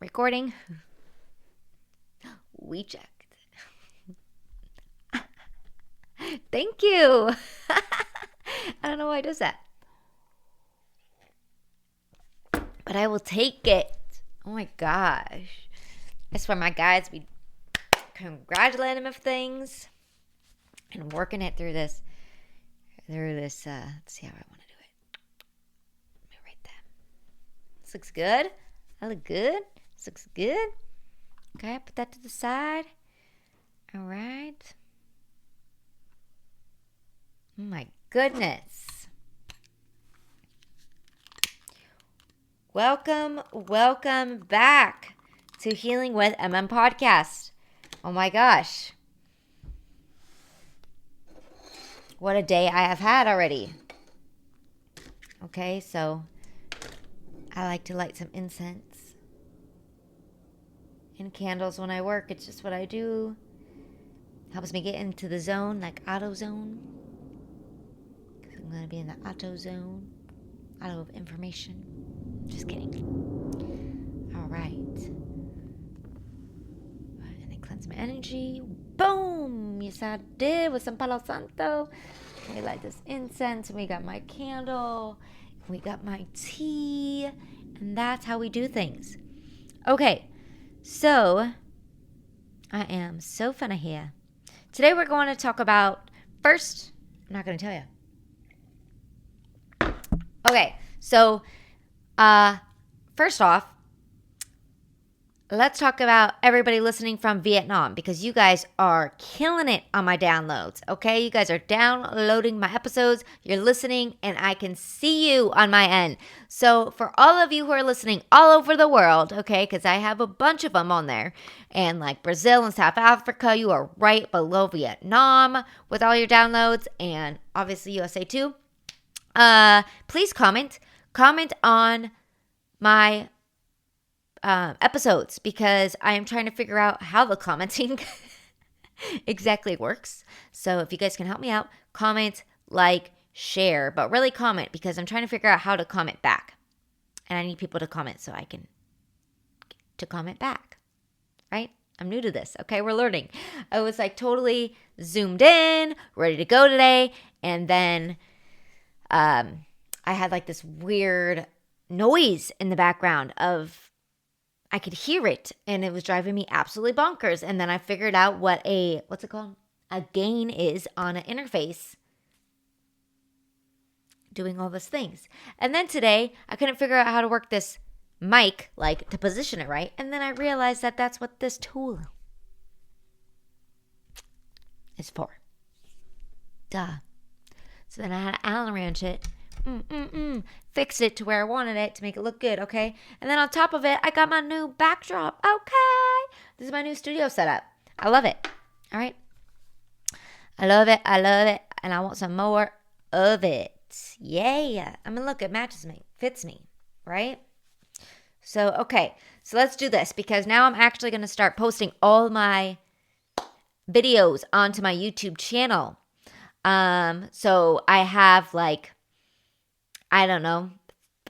recording. We checked. Thank you. I don't know why it does that. But I will take it. Oh my gosh. I swear my guys be congratulating him of things and working it through this. Let's see how I want to do it. Let me write that. This looks good. I look good. This looks good. Okay, put that to the side. All right. Oh my goodness. Welcome back to Healing with MM Podcast. Oh my gosh. What a day I have had already. Okay, so I like to light some incense and candles when I work. It's just what I do. Helps me get into the zone, like auto zone. I'm going to be in the auto zone. Auto of information. Just kidding. All right. And then cleanse my energy. Boom! Yes, I did with some Palo Santo. We light this incense. We got my candle. We got my tea. And that's how we do things. Okay. So, I am so funny here. Today we're going to talk about, first, I'm not going to tell you. Okay, so first off, let's talk about everybody listening from Vietnam because you guys are killing it on my downloads, okay? You guys are downloading my episodes, you're listening, and I can see you on my end. So for all of you who are listening all over the world, okay, because I have a bunch of them on there, and like Brazil and South Africa, you are right below Vietnam with all your downloads, and obviously USA too. Please comment on my episodes because I am trying to figure out how the commenting exactly works. So if you guys can help me out, comment, like, share, but really comment because I'm trying to figure out how to comment back. And I need people to comment so I can to comment back, right? I'm new to this, okay? We're learning. I was like totally zoomed in, ready to go today, and then I had like this weird noise in the background of I could hear it and it was driving me absolutely bonkers. And then I figured out what what's it called? A gain is on an interface doing all those things. And then today I couldn't figure out how to work this mic, like to position it right. And then I realized that that's what this tool is for. Duh. So then I had to Allen wrench it. Fix it to where I wanted it to make it look good, okay? And then on top of it, I got my new backdrop, okay? This is my new studio setup. I love it, all right? I love it, and I want some more of it. Yeah. I mean, look, it matches me, fits me, right? So, okay, so let's do this because now I'm actually going to start posting all my videos onto my YouTube channel. So I have like, I don't know,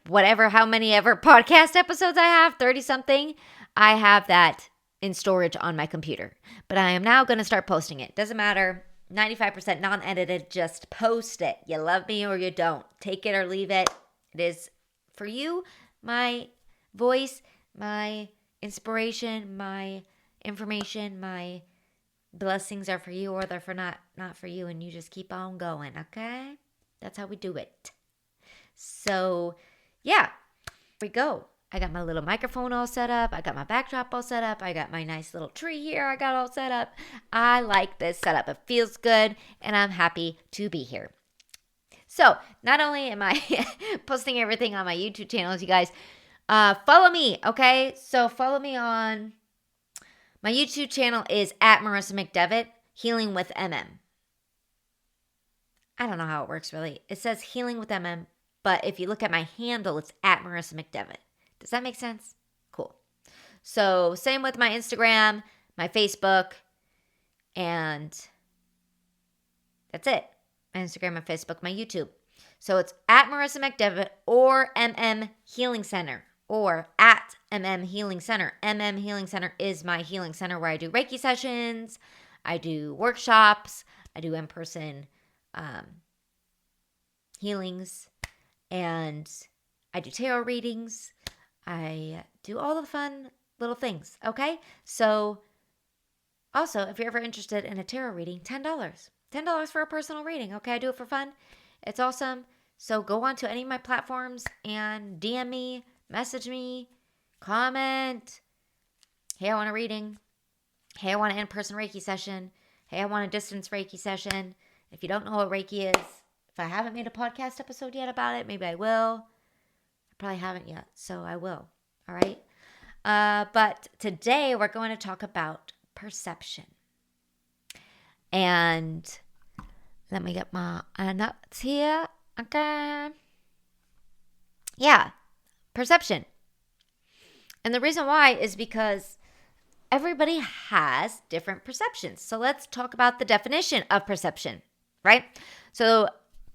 how many ever podcast episodes I have, 30 something. I have that in storage on my computer, but I am now going to start posting it. Doesn't matter. 95% non-edited. Just post it. You love me or you don't. Take it or leave it. It is for you, my voice, my inspiration, my information, my blessings are for you or they're for not for you, and you just keep on going, okay? That's how we do it. So, yeah, here we go. I got my little microphone all set up. I got my backdrop all set up. I got my nice little tree here I got all set up. I like this setup. It feels good, and I'm happy to be here. So, not only am I posting everything on my YouTube channels, you guys, follow me, okay? So, follow me on my YouTube channel is at Marissa McDevitt, Healing with MM. I don't know how it works really. It says Healing with MM, but if you look at my handle, it's at Marissa McDevitt. Does that make sense? Cool. So same with my Instagram, my Facebook, and that's it. My Instagram, my Facebook, my YouTube. So it's at Marissa McDevitt or MM Healing Center. or at MM Healing Center. MM Healing Center is my healing center where I do Reiki sessions, I do workshops, I do in-person healings, and I do tarot readings. I do all the fun little things, okay? So also, if you're ever interested in a tarot reading, $10. $10 for a personal reading, okay? I do it for fun. It's awesome. So go on to any of my platforms and DM me, message me, comment. Hey, I want a reading. Hey, I want an in-person Reiki session. Hey, I want a distance Reiki session. If you don't know what Reiki is, if I haven't made a podcast episode yet about it, maybe I will. I probably haven't yet, so I will. All right? But today we're going to talk about perception. And let me get my notes here. Okay. Yeah, perception. And the reason why is because everybody has different perceptions. So let's talk about the definition of perception, right? So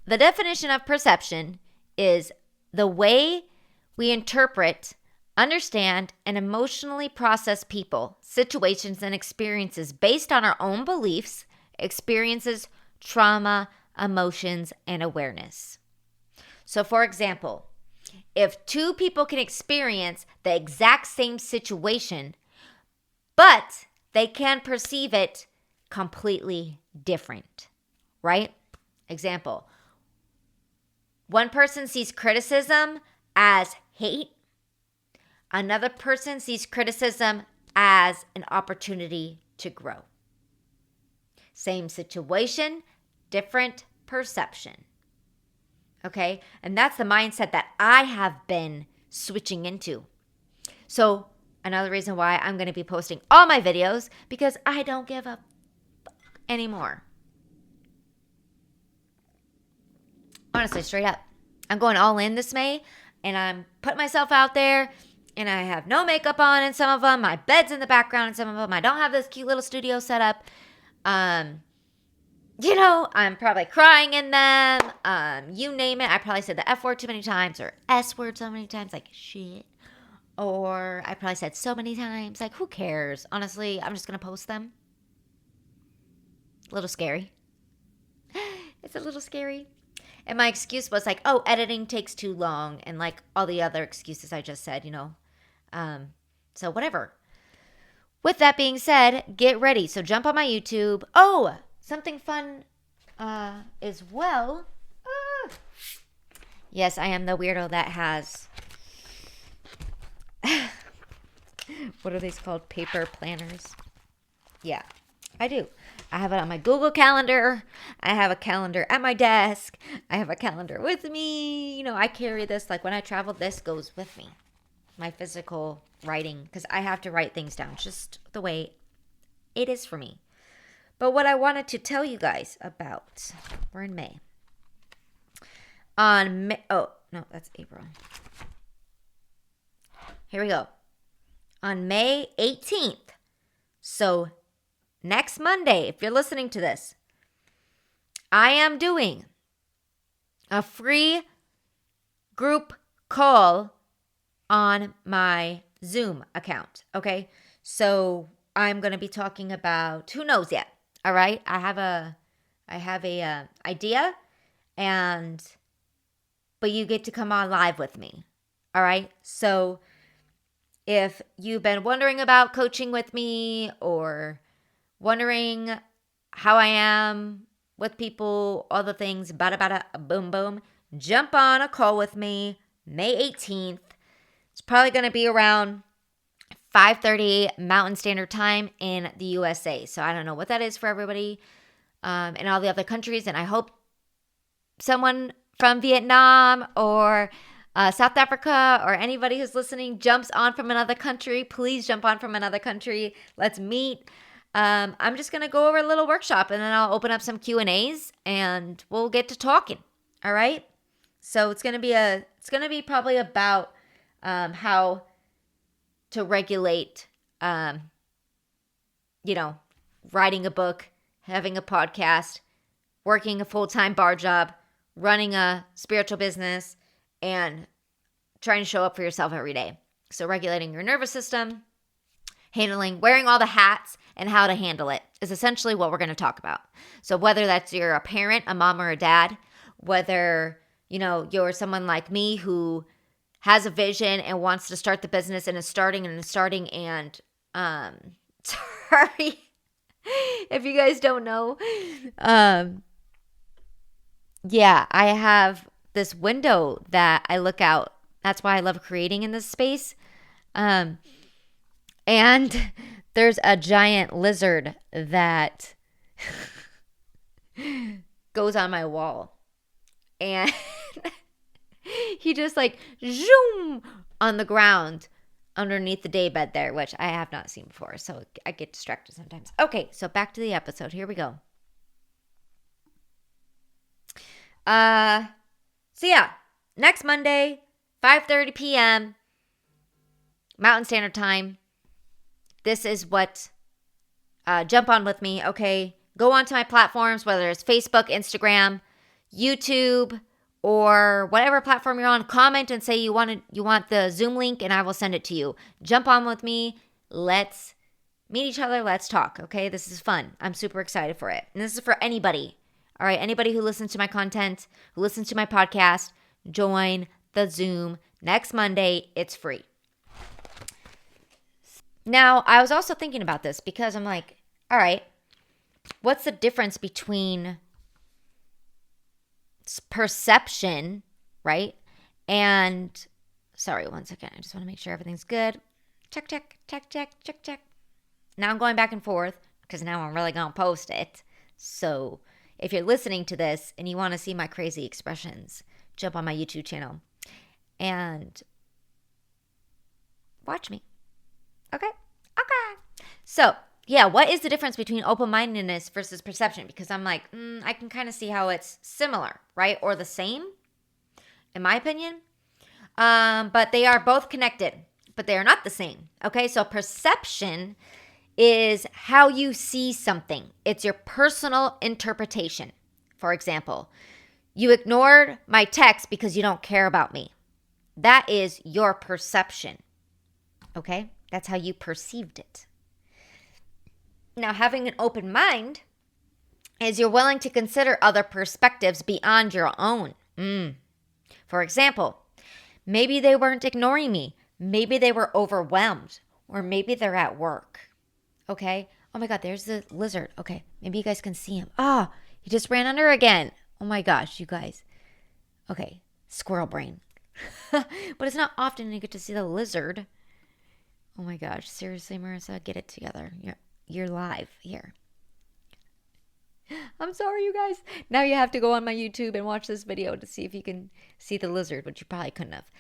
the definition of perception is the way we interpret, understand, and emotionally process people, situations, and experiences based on our own beliefs, experiences, trauma, emotions, and awareness. So for example, if two people can experience the exact same situation, but they can perceive it completely different, right? Example, one person sees criticism as hate. Another person sees criticism as an opportunity to grow. Same situation, different perception. Okay? And that's the mindset that I have been switching into. So another reason why I'm going to be posting all my videos, because I don't give a fuck anymore. Honestly, straight up. I'm going all in this May, and I'm putting myself out there, and I have no makeup on in some of them. My bed's in the background in some of them. I don't have this cute little studio set up. I'm probably crying in them. You name it. I probably said the F word too many times, or S word so many times, like shit. Or I probably said so many times, like who cares? Honestly, I'm just going to post them. A little scary. It's a little scary. And my excuse was like, oh, editing takes too long. And like all the other excuses I just said, So whatever. With that being said, get ready. So jump on my YouTube. Oh, something fun as well. Yes, I am the weirdo that has, what are these called? Paper planners. Yeah, I do. I have it on my Google Calendar. I have a calendar at my desk. I have a calendar with me. I carry this. Like when I travel, this goes with me. My physical writing, because I have to write things down just the way it is for me. But what I wanted to tell you guys about, we're in May. Oh, no, that's April. Here we go. On May 18th, so next Monday, if you're listening to this, I am doing a free group call on my Zoom account, okay? So I'm going to be talking about, who knows yet, all right? I have a idea, but you get to come on live with me, all right? So if you've been wondering about coaching with me or wondering how I am with people, all the things, bada bada, boom boom, jump on a call with me May 18th. It's probably going to be around 5:30 Mountain Standard Time in the USA. So I don't know what that is for everybody in all the other countries. And I hope someone from Vietnam or South Africa or anybody who's listening jumps on from another country. Please jump on from another country. Let's meet. I'm just going to go over a little workshop, and then I'll open up some Q&As and we'll get to talking. All right. So it's going to be probably about how to regulate, writing a book, having a podcast, working a full-time bar job, running a spiritual business, and trying to show up for yourself every day. So regulating your nervous system, wearing all the hats, and how to handle it is essentially what we're going to talk about. So whether that's you're a parent, a mom or a dad, whether, you're someone like me who has a vision and wants to start the business and is starting and sorry if you guys don't know, I have this window that I look out. That's why I love creating in this space. And there's a giant lizard that goes on my wall. And he just zoom on the ground underneath the daybed there, which I have not seen before. So I get distracted sometimes. Okay, so back to the episode. Here we go. Next Monday, 5:30 p.m. Mountain Standard Time. This is what, jump on with me, okay? Go onto my platforms, whether it's Facebook, Instagram, YouTube, or whatever platform you're on. Comment and say you want the Zoom link, and I will send it to you. Jump on with me. Let's meet each other. Let's talk, okay? This is fun. I'm super excited for it. And this is for anybody, all right? Anybody who listens to my content, who listens to my podcast, join the Zoom next Monday. It's free. Now, I was also thinking about this because I'm like, all right, what's the difference between perception, right? And, sorry, one second. I just want to make sure everything's good. Check. Now I'm going back and forth because now I'm really going to post it. So if you're listening to this and you want to see my crazy expressions, jump on my YouTube channel and watch me. Okay. So, what is the difference between open-mindedness versus perception? Because I'm like, I can kind of see how it's similar, right? Or the same, in my opinion. But they are both connected, but they are not the same. Okay, so perception is how you see something. It's your personal interpretation. For example, you ignored my text because you don't care about me. That is your perception. Okay? That's how you perceived it. Now, having an open mind is you're willing to consider other perspectives beyond your own. For example, maybe they weren't ignoring me. Maybe they were overwhelmed. Or maybe they're at work. Okay? Oh my God, there's the lizard. Okay, maybe you guys can see him. He just ran under again. Oh my gosh, you guys. Okay, squirrel brain. But it's not often you get to see the lizard. Oh my gosh, seriously, Marissa, get it together. You're live here. I'm sorry, you guys. Now you have to go on my YouTube and watch this video to see if you can see the lizard, which you probably couldn't have.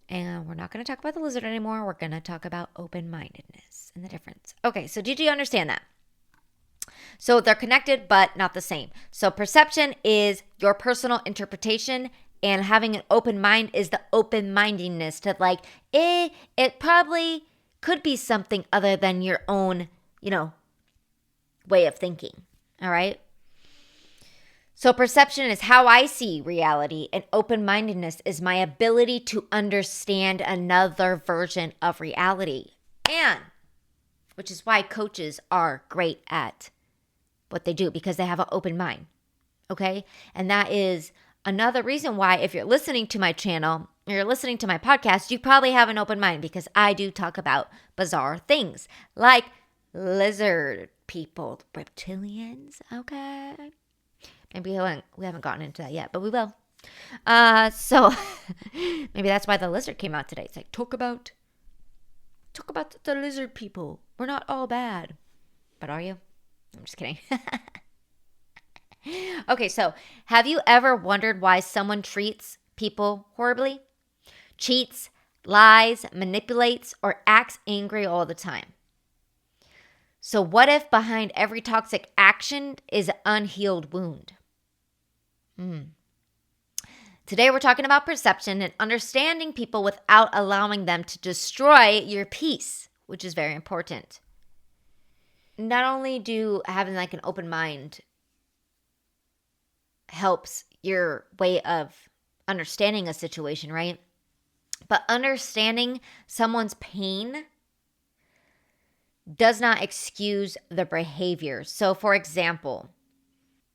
And we're not going to talk about the lizard anymore. We're going to talk about open-mindedness and the difference. Okay, so did you understand that? So they're connected, but not the same. So perception is your personal interpretation, and having an open mind is the open-mindedness to it probably could be something other than your own, way of thinking. All right. So perception is how I see reality, and open-mindedness is my ability to understand another version of reality. And which is why coaches are great at what they do, because they have an open mind. Okay. And that is another reason why, if you're listening to my channel, you're listening to my podcast, you probably have an open mind, because I do talk about bizarre things like lizard people, reptilians, okay? Maybe we haven't gotten into that yet, but we will. So maybe that's why the lizard came out today. It's like, talk about the lizard people. We're not all bad. But are you? I'm just kidding. Okay, so have you ever wondered why someone treats people horribly? Cheats, lies, manipulates, or acts angry all the time? So what if behind every toxic action is an unhealed wound? Today we're talking about perception and understanding people without allowing them to destroy your peace, which is very important. Not only do having an open mind helps your way of understanding a situation, right? But understanding someone's pain does not excuse their behavior. So, for example,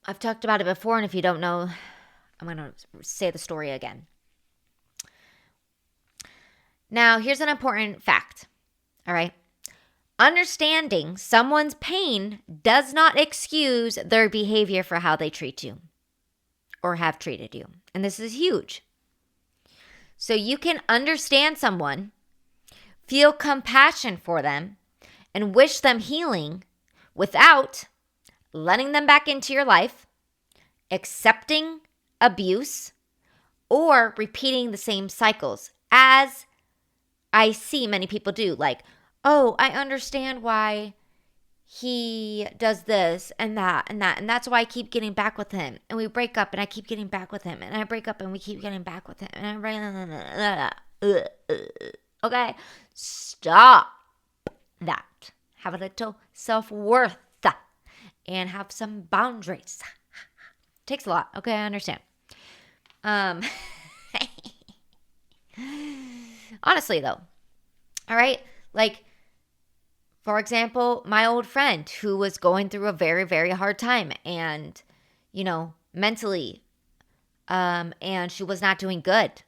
I've talked about it before, and if you don't know, I'm going to say the story again. Now, here's an important fact, all right? Understanding someone's pain does not excuse their behavior for how they treat you or have treated you. And this is huge. So you can understand someone, feel compassion for them, and wish them healing without letting them back into your life, accepting abuse, or repeating the same cycles, as I see many people do. Like, oh, I understand why he does this and that and that. And that's why I keep getting back with him. And we break up and I keep getting back with him. And I break up and we keep getting back with him. And okay, stop that. Have a little self-worth and have some boundaries. Takes a lot. Okay, I understand. Honestly, though, all right, like, for example, my old friend who was going through a very, very hard time and, mentally, and she was not doing good.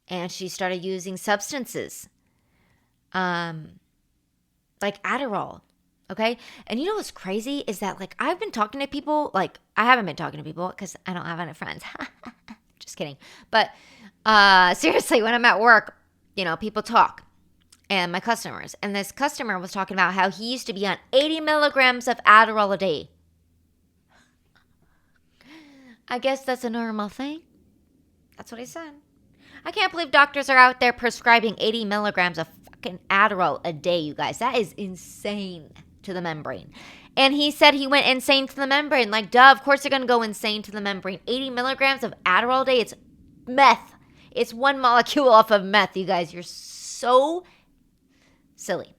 And she started using substances, like Adderall, okay? And you know what's crazy is that, like, I've been talking to people, like, I haven't been talking to people because I don't have any friends. Just kidding. But seriously, when I'm at work, people talk. And my customers. And this customer was talking about how he used to be on 80 milligrams of Adderall a day. I guess that's a normal thing. That's what he said. I can't believe doctors are out there prescribing 80 milligrams of fucking Adderall a day, you guys. That is insane to the membrane. And he said he went insane to the membrane. Like, duh, of course you're going to go insane to the membrane. 80 milligrams of Adderall a day, it's meth. It's one molecule off of meth, you guys. You're so silly.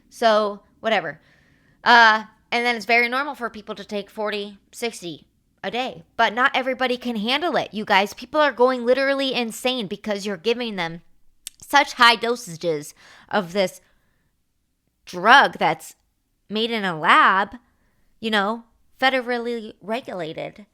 So, whatever. And then it's very normal for people to take 40, 60 a day. But not everybody can handle it, you guys. People are going literally insane because you're giving them such high dosages of this drug that's made in a lab, federally regulated.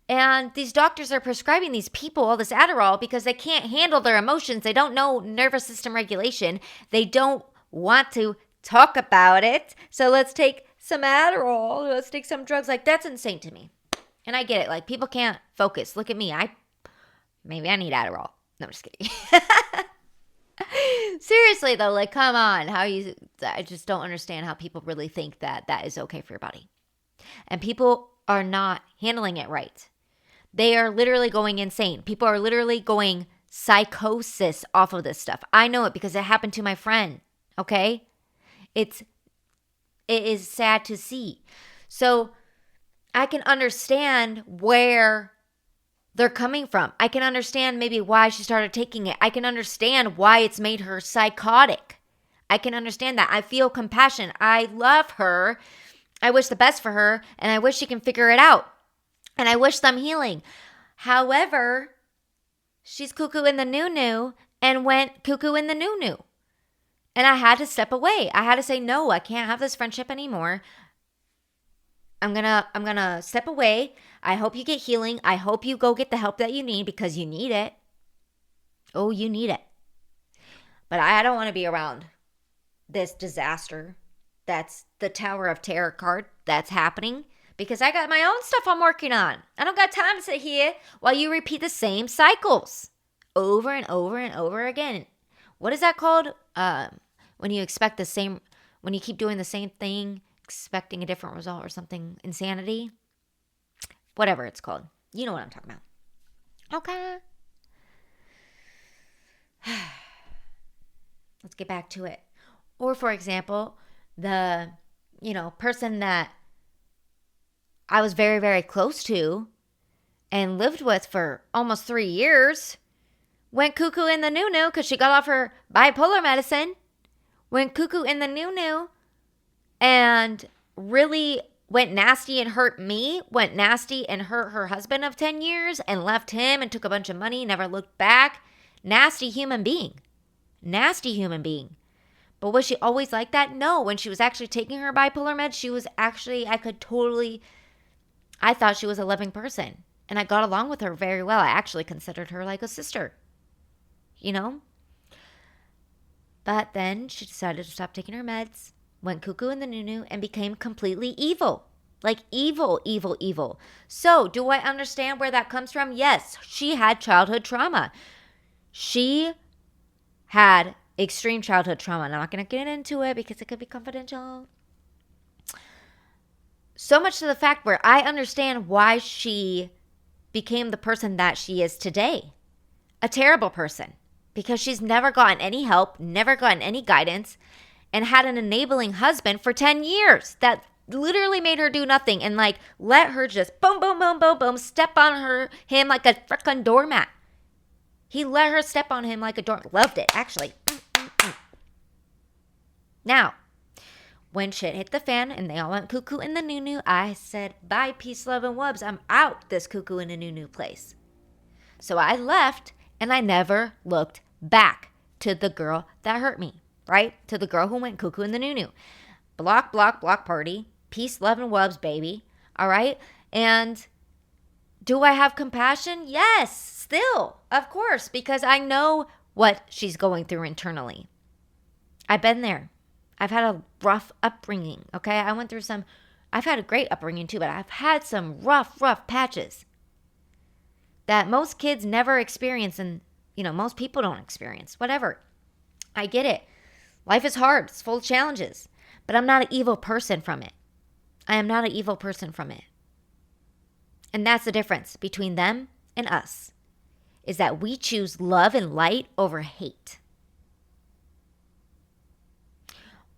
And these doctors are prescribing these people all this Adderall because they can't handle their emotions. They don't know nervous system regulation. They don't want to talk about it. So let's take some Adderall. Let's take some drugs. Like, that's insane to me. And I get it. Like, people can't focus. Look at me. Maybe I need Adderall. No, I'm just kidding. Seriously, though, like, come on. I just don't understand how people really think that that is okay for your body. And people are not handling it right. They are literally going insane. People are literally going psychosis off of this stuff. I know it because it happened to my friend. Okay? It is sad to see. So I can understand where they're coming from. I can understand maybe why she started taking it. I can understand why it's made her psychotic. I can understand that. I feel compassion. I love her. I wish the best for her, and I wish she can figure it out. And I wish them healing. However, she's cuckoo in the new and went cuckoo in the new. And I had to step away. I had to say, no, I can't have this friendship anymore. I'm gonna step away. I hope you get healing. I hope you go get the help that you need because you need it. Oh, you need it. But I don't want to be around this disaster. That's the Tower of Terror card that's happening because I got my own stuff I'm working on. I don't got time to sit here while you repeat the same cycles over and over and over again. What is that called? When you keep doing the same thing, expecting a different result or something, insanity, whatever it's called. You know what I'm talking about. Okay. Let's get back to it. Or for example, the, person that I was very, very close to and lived with for almost 3 years went cuckoo in the new because she got off her bipolar medicine, went cuckoo in the new and really went nasty and hurt me, went nasty and hurt her husband of 10 years and left him and took a bunch of money, never looked back, Nasty human being. Nasty human being. But was she always like that? No. When she was actually taking her bipolar meds, she was actually, I thought she was a loving person. And I got along with her very well. I actually considered her like a sister. You know? But then she decided to stop taking her meds, went cuckoo in the noo-noo, and became completely evil. Like evil, evil, evil. So, do I understand where that comes from? Yes, she had childhood trauma. She had extreme childhood trauma. I'm not going to get into it because it could be confidential. So much to the fact where I understand why she became the person that she is today. A terrible person. Because she's never gotten any help, never gotten any guidance, and had an enabling husband for 10 years that literally made her do nothing and like let her just boom, boom, boom, boom, boom, step on him like a frickin' doormat. He let her step on him like a doormat. Loved it, actually. Now, when shit hit the fan and they all went cuckoo in the noo-noo, I said, bye, peace, love, and wubs. I'm out this cuckoo in a noo-noo place. So I left and I never looked back to the girl that hurt me, right? To the girl who went cuckoo in the noo-noo. Block, block, block party. Peace, love, and wubs, baby. All right? And do I have compassion? Yes, still, of course, because I know what she's going through internally. I've been there. I've had a rough upbringing, okay? I've had a great upbringing too, but I've had some rough patches that most kids never experience and, most people don't experience. Whatever. I get it. Life is hard. It's full of challenges. But I'm not an evil person from it. I am not an evil person from it. And that's the difference between them and us, is that we choose love and light over hate.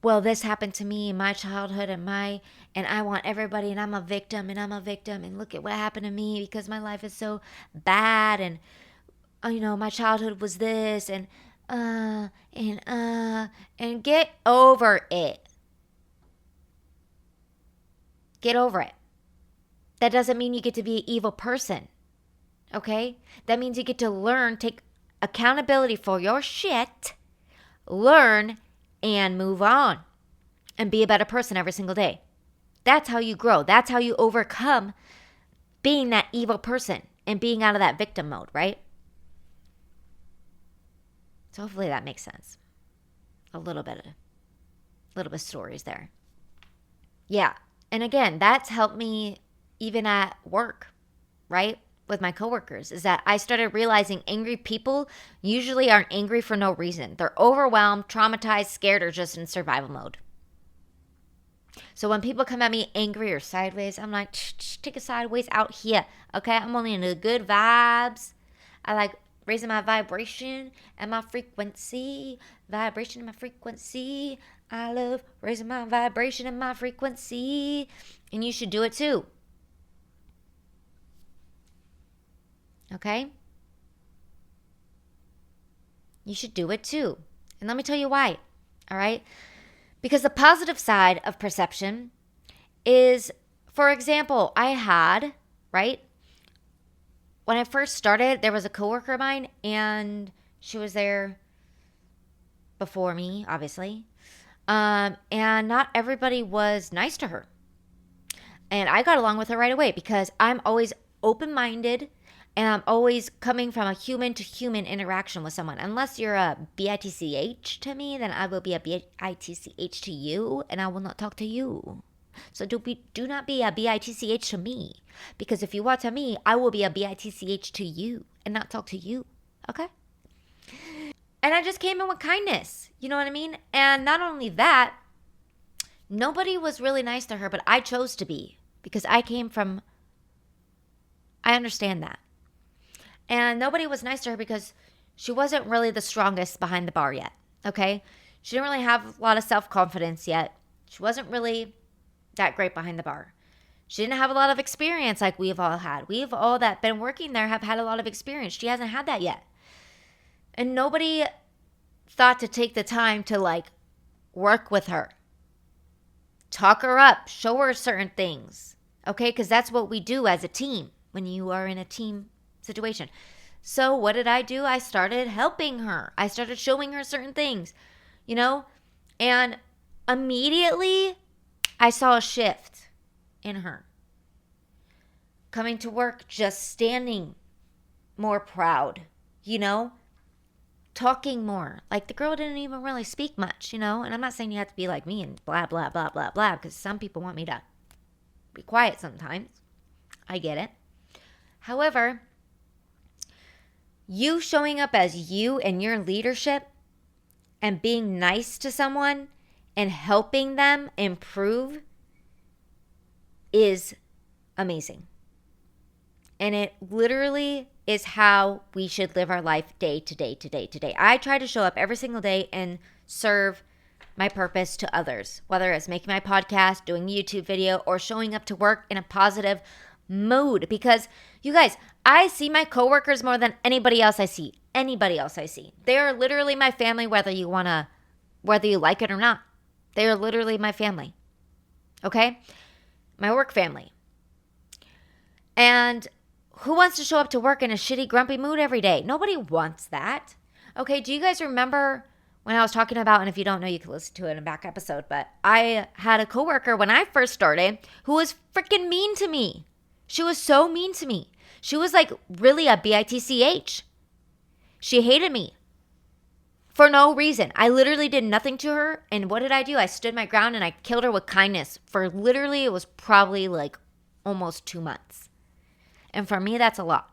Well, this happened to me in my childhood and I want everybody and I'm a victim and look at what happened to me because my life is so bad and my childhood was this and get over it. Get over it. That doesn't mean you get to be an evil person. Okay? That means you get to learn, take accountability for your shit, learn, and move on. And be a better person every single day. That's how you grow. That's how you overcome being that evil person and being out of that victim mode, right? So hopefully that makes sense. A little bit of stories there. Yeah. And again, that's helped me even at work, right? With my coworkers, is that I started realizing angry people usually aren't angry for no reason. They're overwhelmed, traumatized, scared, or just in survival mode. So when people come at me angry or sideways, I'm like, take a sideways out here, okay? I'm only in the good vibes. I like raising my vibration and my frequency. Vibration and my frequency. I love raising my vibration and my frequency. And you should do it too. Okay? You should do it too. And let me tell you why. All right? Because the positive side of perception is, for example, I had, right? When I first started, there was a coworker of mine and she was there before me, obviously. And not everybody was nice to her. And I got along with her right away because I'm always open-minded and I'm always coming from a human-to-human interaction with someone. Unless you're a bitch to me, then I will be a bitch to you and I will not talk to you. So do not be a bitch to me. Because if you want to me, I will be a bitch to you and not talk to you. Okay? And I just came in with kindness. You know what I mean? And not only that, nobody was really nice to her, but I chose to be. Because I understand that. And nobody was nice to her because she wasn't really the strongest behind the bar yet. Okay? She didn't really have a lot of self-confidence yet. She wasn't really that great behind the bar. She didn't have a lot of experience like we've all had. We've all that been working there have had a lot of experience. She hasn't had that yet. And nobody thought to take the time to work with her. Talk her up. Show her certain things. Okay? Because that's what we do as a team when you are in a team situation. So what did I do? I started helping her. I started showing her certain things, and immediately I saw a shift in her. Coming to work, just standing more proud, talking more. Like the girl didn't even really speak much, and I'm not saying you have to be like me and blah, blah, blah, blah, blah, because some people want me to be quiet sometimes. I get it. However, you showing up as you and your leadership and being nice to someone and helping them improve is amazing. And it literally is how we should live our life day to day to day to day. I try to show up every single day and serve my purpose to others, whether it's making my podcast, doing a YouTube video, or showing up to work in a positive mood. Because you guys, I see my coworkers more than anybody else I see. They are literally my family, whether you like it or not. They are literally my family. Okay? My work family. And who wants to show up to work in a shitty, grumpy mood every day? Nobody wants that. Okay, do you guys remember when I was talking about, and if you don't know, you can listen to it in a back episode, but I had a coworker when I first started who was freaking mean to me. She was so mean to me. She was like really a bitch. She hated me for no reason. I literally did nothing to her. And what did I do? I stood my ground and I killed her with kindness for literally, it was probably like almost 2 months. And for me, that's a lot.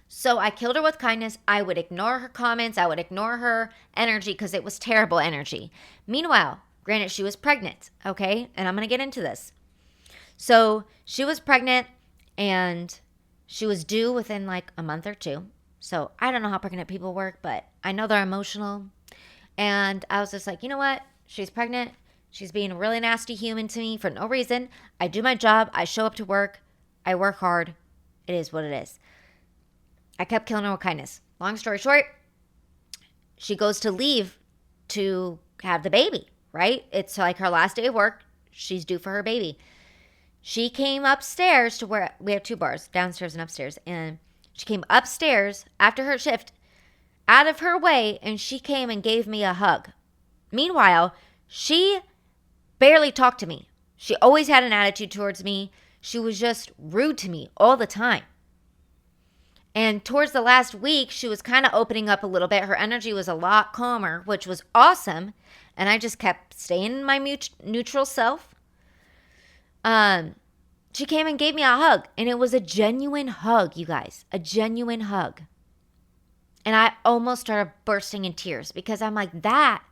So I killed her with kindness. I would ignore her comments. I would ignore her energy because it was terrible energy. Meanwhile, granted, she was pregnant, okay? And I'm going to get into this. So she was pregnant and she was due within like a month or two. So I don't know how pregnant people work, but I know they're emotional. And I was just like, you know what? She's pregnant. She's being a really nasty human to me for no reason. I do my job. I show up to work. I work hard. It is what it is. I kept killing her with kindness. Long story short, she goes to leave to have the baby, right? It's like her last day of work. She's due for her baby. She came upstairs to where we have 2 bars, downstairs and upstairs. And she came upstairs after her shift, out of her way, and she came and gave me a hug. Meanwhile, she barely talked to me. She always had an attitude towards me. She was just rude to me all the time. And towards the last week, she was kind of opening up a little bit. Her energy was a lot calmer, which was awesome. And I just kept staying in my neutral self. She came and gave me a hug. And it was a genuine hug, you guys. A genuine hug. And I almost started bursting in tears because I'm like, that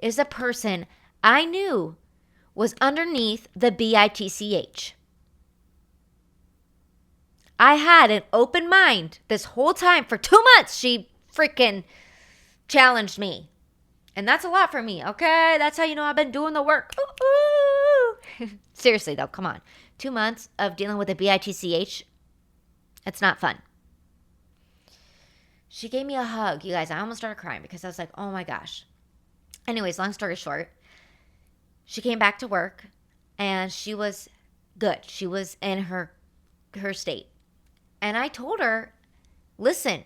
is a person I knew was underneath the bitch. I had an open mind this whole time. For 2 months, she freaking challenged me. And that's a lot for me, okay? That's how you know I've been doing the work. Ooh. Seriously, though, come on. 2 months of dealing with a bitch, it's not fun. She gave me a hug. You guys, I almost started crying because I was like, oh my gosh. Anyways, long story short, she came back to work and she was good. She was in her state. And I told her, listen,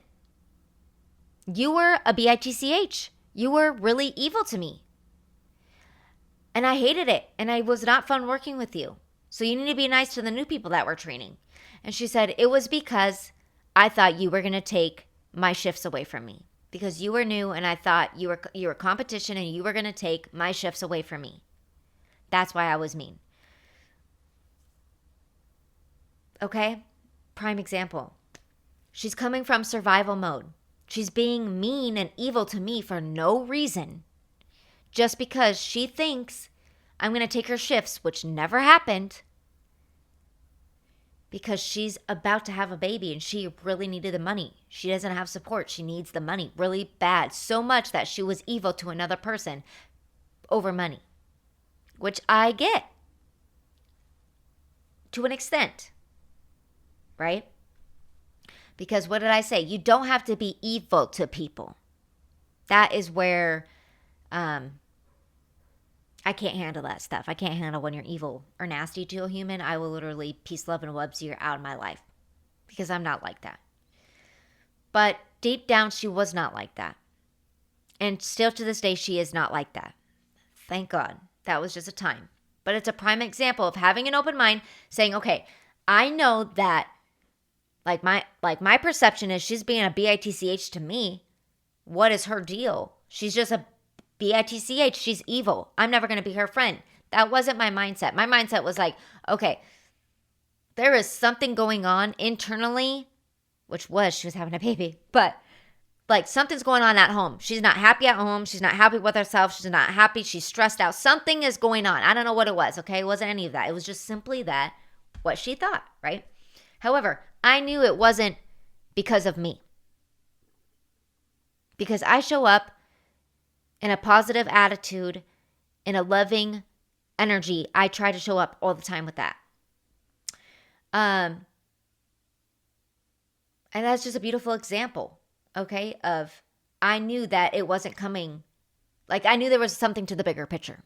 you were a bitch. You were really evil to me. And I hated it. And it was not fun working with you. So you need to be nice to the new people that we're training. And she said, it was because I thought you were going to take my shifts away from me. Because you were new and I thought you were competition and you were going to take my shifts away from me. That's why I was mean. Okay? Prime example. She's coming from survival mode. She's being mean and evil to me for no reason. Just because she thinks I'm going to take her shifts, which never happened. Because she's about to have a baby and she really needed the money. She doesn't have support. She needs the money really bad. So much that she was evil to another person over money. Which I get. To an extent. Right? Because what did I say? You don't have to be evil to people. That is where I can't handle that stuff. I can't handle when you're evil or nasty to a human. I will literally peace, love, and wubs you out of my life. Because I'm not like that. But deep down, she was not like that. And still to this day, she is not like that. Thank God. That was just a time. But it's a prime example of having an open mind, saying, okay, I know that my perception is she's being a bitch to me. What is her deal? She's just a bitch. She's evil. I'm never going to be her friend. That wasn't my mindset. My mindset was like, okay, there is something going on internally, which was she was having a baby, but like something's going on at home. She's not happy at home. She's not happy with herself. She's not happy. She's stressed out. Something is going on. I don't know what it was, okay? It wasn't any of that. It was just simply that, what she thought, right? However, I knew it wasn't because of me. Because I show up in a positive attitude, in a loving energy. I try to show up all the time with that. And that's just a beautiful example, okay, of I knew that it wasn't coming. Like I knew there was something to the bigger picture,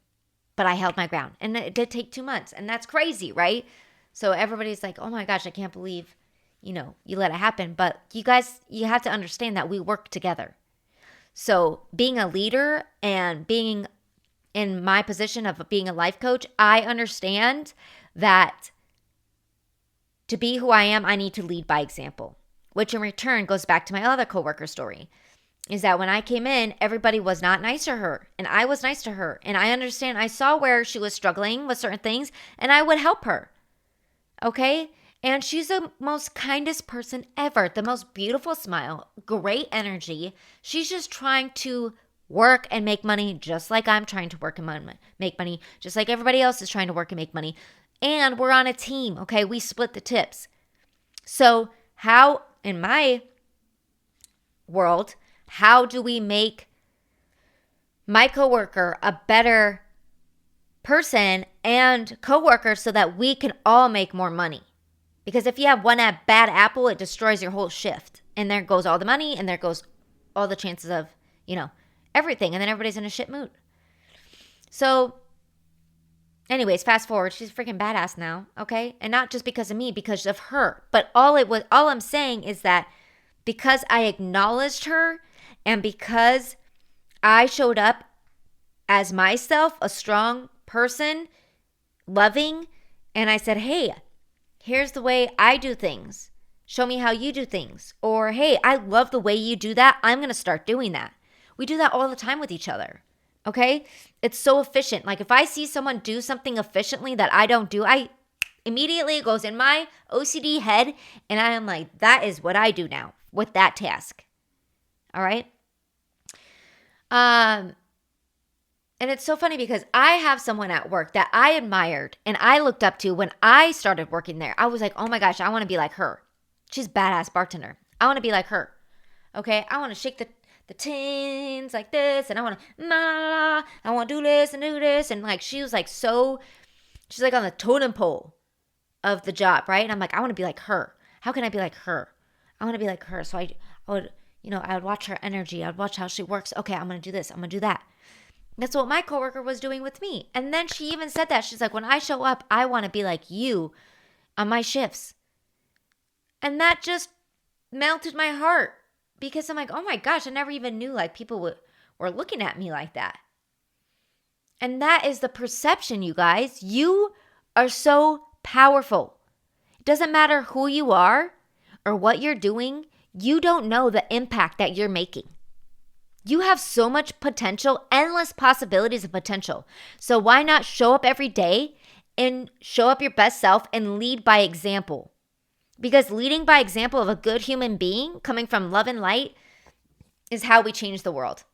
but I held my ground. And it did take 2 months. And that's crazy, right? So everybody's like, oh my gosh, I can't believe, you let it happen. But you guys, you have to understand that we work together. So being a leader and being in my position of being a life coach, I understand that to be who I am, I need to lead by example, which in return goes back to my other coworker story, is that when I came in, everybody was not nice to her, and I was nice to her. And I understand, I saw where she was struggling with certain things, and I would help her, okay? And she's the most kindest person ever, the most beautiful smile, great energy. She's just trying to work and make money just like I'm trying to work and make money, just like everybody else is trying to work and make money. And we're on a team, okay? We split the tips. So how, in my world, how do we make my coworker a better person and coworker so that we can all make more money? Because if you have one bad apple, it destroys your whole shift. And there goes all the money, and there goes all the chances of, everything. And then everybody's in a shit mood. So anyways, fast forward, she's freaking badass now, okay? And not just because of me, because of her. But all I'm saying is that because I acknowledged her and because I showed up as myself, a strong person, loving, and I said, hey, here's the way I do things. Show me how you do things. Or, hey, I love the way you do that. I'm going to start doing that. We do that all the time with each other. Okay? It's so efficient. Like if I see someone do something efficiently that I don't do, I immediately it goes in my OCD head and I am like, that is what I do now with that task. All right? And it's so funny because I have someone at work that I admired and I looked up to when I started working there. I was like, oh my gosh, I want to be like her. She's a badass bartender. I want to be like her. Okay? I want to shake the tins like this, and I want to, I want to do this and do this. And like, she was like, she's like on the totem pole of the job, right? And I'm like, I want to be like her. How can I be like her? I want to be like her. So I would, I would watch her energy. I would watch how she works. Okay, I'm going to do this. I'm going to do that. That's what my coworker was doing with me. And then she even said that. She's like, when I show up, I want to be like you on my shifts. And that just melted my heart. Because I'm like, oh my gosh, I never even knew like people were looking at me like that. And that is the perception, you guys. You are so powerful. It doesn't matter who you are or what you're doing. You don't know the impact that you're making. You have so much potential, endless possibilities of potential. So why not show up every day and show up your best self and lead by example? Because leading by example of a good human being coming from love and light is how we change the world.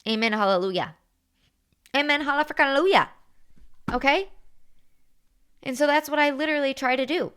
Amen. Hallelujah. Amen. Hallelujah. Okay? And so that's what I literally try to do.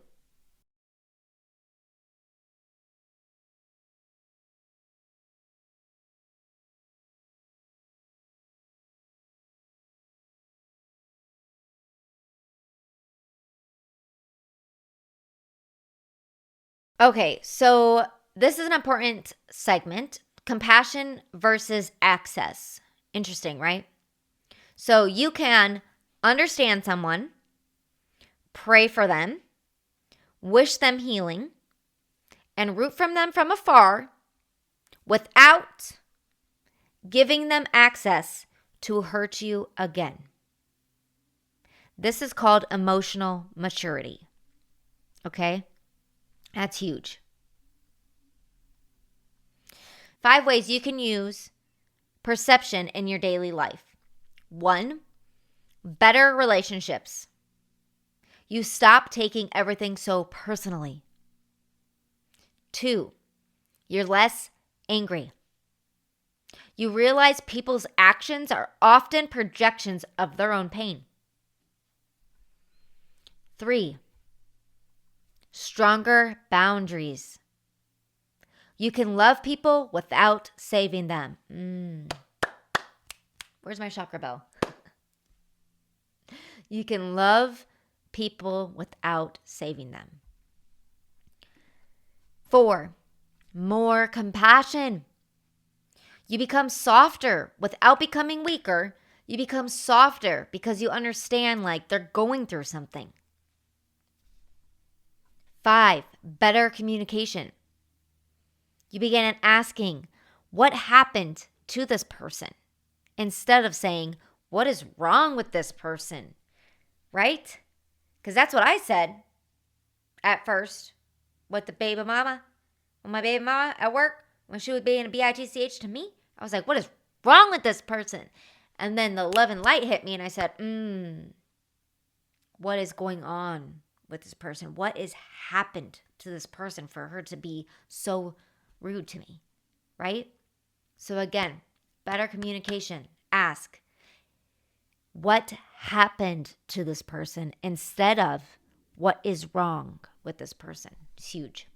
Okay, so this is an important segment. Compassion versus access. Interesting, right? So you can understand someone, pray for them, wish them healing, and root from them from afar without giving them access to hurt you again. This is called emotional maturity. Okay? That's huge. 5 ways you can use perception in your daily life. 1, better relationships. You stop taking everything so personally. 2, you're less angry. You realize people's actions are often projections of their own pain. 3, stronger boundaries. You can love people without saving them. Where's my chakra bell? You can love people without saving them. 4, more compassion. You become softer without becoming weaker. You become softer because you understand like they're going through something. 5, better communication. You begin asking, what happened to this person? Instead of saying, what is wrong with this person? Right? Because that's what I said at first with the baby mama. With my baby mama at work, when she was being a bitch to me, I was like, what is wrong with this person? And then the love and light hit me and I said, what is going on with this person? What has happened to this person for her to be so rude to me, right? So again, better communication. Ask, what happened to this person instead of what is wrong with this person? It's huge.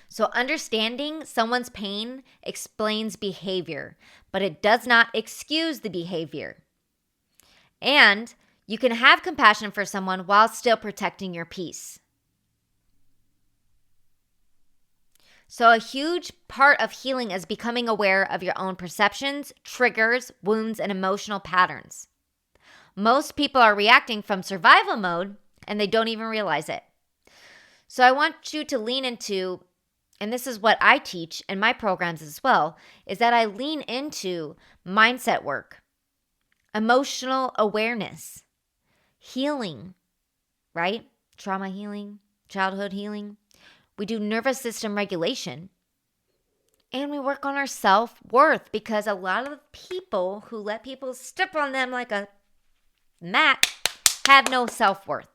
So understanding someone's pain explains behavior, but it does not excuse the behavior. And you can have compassion for someone while still protecting your peace. So a huge part of healing is becoming aware of your own perceptions, triggers, wounds, and emotional patterns. Most people are reacting from survival mode and they don't even realize it. So I want you to lean into, and this is what I teach in my programs as well, is that I lean into mindset work, emotional awareness, healing, right? Trauma healing, childhood healing. We do nervous system regulation, and we work on our self-worth because a lot of people who let people step on them like a mat have no self-worth.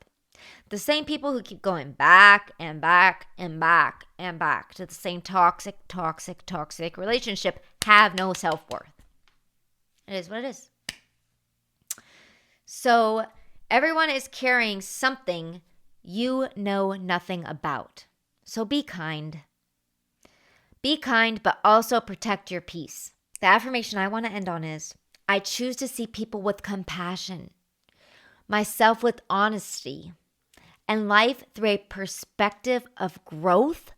The same people who keep going back and back and back and back to the same toxic relationship have no self-worth. It is what it is. So everyone is carrying something you know nothing about. So be kind. Be kind, but also protect your peace. The affirmation I want to end on is, I choose to see people with compassion, myself with honesty, and life through a perspective of growth,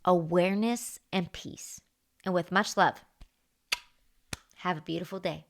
awareness, and peace. And with much love, have a beautiful day.